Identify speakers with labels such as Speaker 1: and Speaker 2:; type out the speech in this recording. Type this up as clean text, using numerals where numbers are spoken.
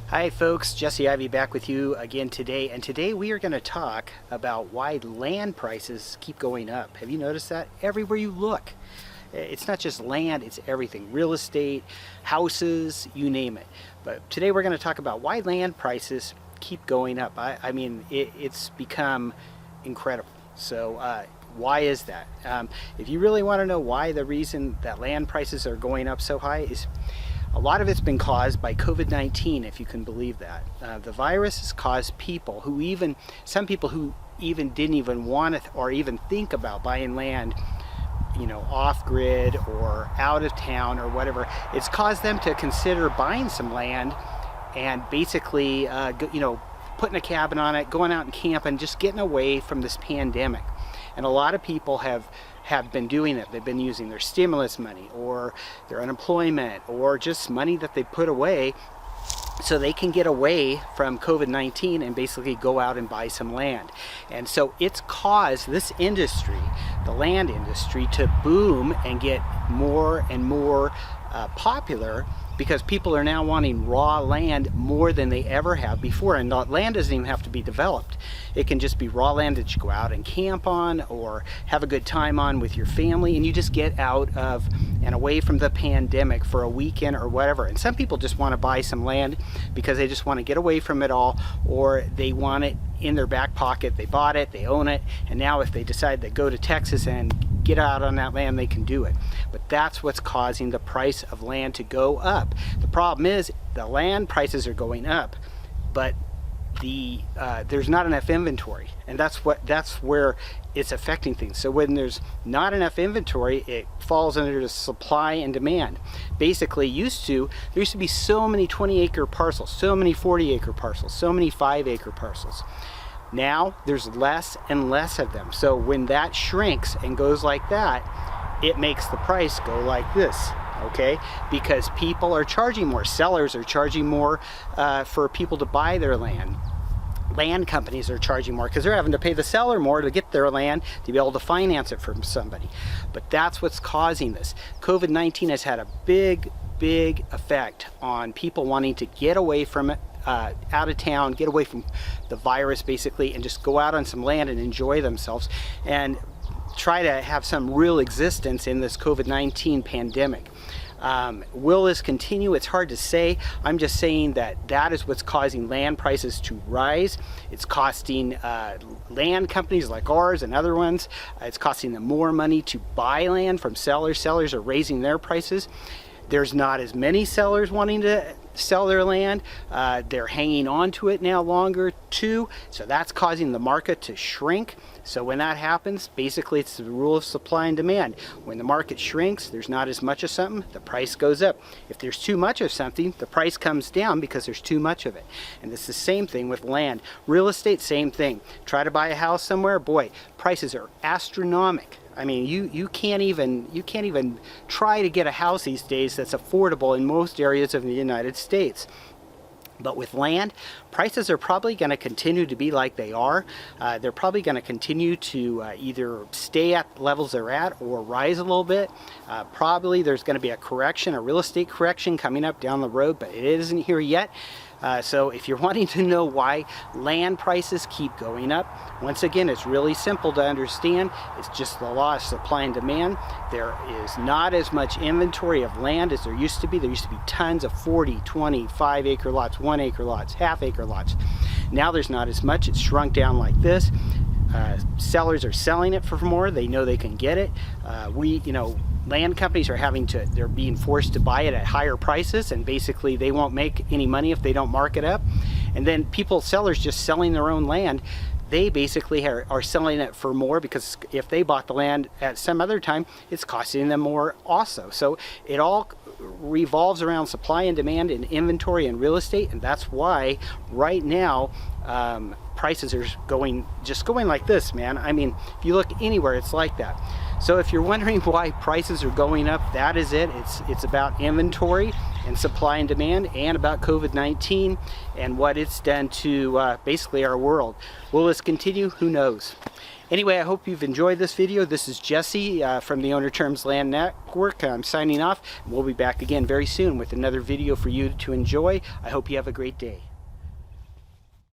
Speaker 1: Hi folks, Jesse Ivy back with you again today, and today we are going to talk about why land prices keep going up. Have you noticed that? Everywhere you look. It's not just land, it's everything. Real estate, houses, you name it. But today we're going to talk about why land prices keep going up. I mean, it's become incredible. So why is that? If you really want to know why the reason that land prices are going up so high is a lot of it's been caused by COVID-19, if you can believe that. The virus has caused people who some people who even didn't even want to or even think about buying land, off-grid or out of town or whatever. It's caused them to consider buying some land and basically, putting a cabin on it, going out and camping, just getting away from this pandemic. And a lot of people have been doing it. They've been using their stimulus money or their unemployment or just money that they put away so they can get away from COVID-19 and basically go out and buy some land. And so it's caused this industry, the land industry, to boom and get more and more popular, because people are now wanting raw land more than they ever have before. And land doesn't even have to be developed. It can just be raw land that you go out and camp on or have a good time on with your family, and you just get out of and away from the pandemic for a weekend or whatever. And some people just want to buy some land because they just want to get away from it all, or they want it in their back pocket. They bought it, they own it, and now if they decide to go to Texas and get out on that land, they can do it. But that's what's causing the price of land to go up. The problem is the land prices are going up, but there's not enough inventory, and that's where it's affecting things. So when there's not enough inventory, it falls under the supply and demand. Basically, there used to be so many 20-acre parcels, so many 40-acre parcels, so many 5-acre parcels. Now there's less and less of them. So when that shrinks and goes like that, it makes the price go like this. Okay, because people are charging more. Sellers are charging more for people to buy their land. Land companies are charging more because they're having to pay the seller more to get their land to be able to finance it from somebody. But that's what's causing this. COVID-19 has had a big effect on people wanting to get away from it, out of town, get away from the virus basically, and just go out on some land and enjoy themselves and try to have some real existence in this COVID-19 pandemic. Will this continue? It's hard to say. I'm just saying that is what's causing land prices to rise. It's costing land companies like ours and other ones, it's costing them more money to buy land from sellers. Sellers are raising their prices. There's not as many sellers wanting to sell their land. They're hanging on to it now longer too, so that's causing the market to shrink. So when that happens, basically it's the rule of supply and demand. When the market shrinks, there's not as much of something, the price goes up. If there's too much of something, the price comes down because there's too much of it. And it's the same thing with land. Real estate, same thing. Try to buy a house somewhere, boy, prices are astronomical. I mean, you can't even try to get a house these days that's affordable in most areas of the United States. But with land, prices are probably going to continue to be like they are. They're probably going to continue to either stay at levels they're at or rise a little bit. Probably there's going to be a correction, a real estate correction coming up down the road, but it isn't here yet. So if you're wanting to know why land prices keep going up, once again, it's really simple to understand. It's just the law of supply and demand. There is not as much inventory of land as there used to be. There used to be tons of 40, 20, 5-acre lots, 1-acre lots, half-acre lots. Now there's not as much. It's shrunk down like this. Sellers are selling it for more. They know they can get it. Land companies they're being forced to buy it at higher prices, and basically they won't make any money if they don't mark it up. And then sellers just selling their own land, they basically are selling it for more, because if they bought the land at some other time, it's costing them more also. So it all revolves around supply and demand and inventory and real estate, and that's why right now prices are going like this, man. I mean, if you look anywhere, it's like that. So if you're wondering why prices are going up, that is it. It's about inventory and supply and demand, and about COVID-19 and what it's done to basically our world. Will this continue? Who knows? Anyway, I hope you've enjoyed this video. This is Jesse from the Owner Terms Land Network. I'm signing off. We'll be back again very soon with another video for you to enjoy. I hope you have a great day.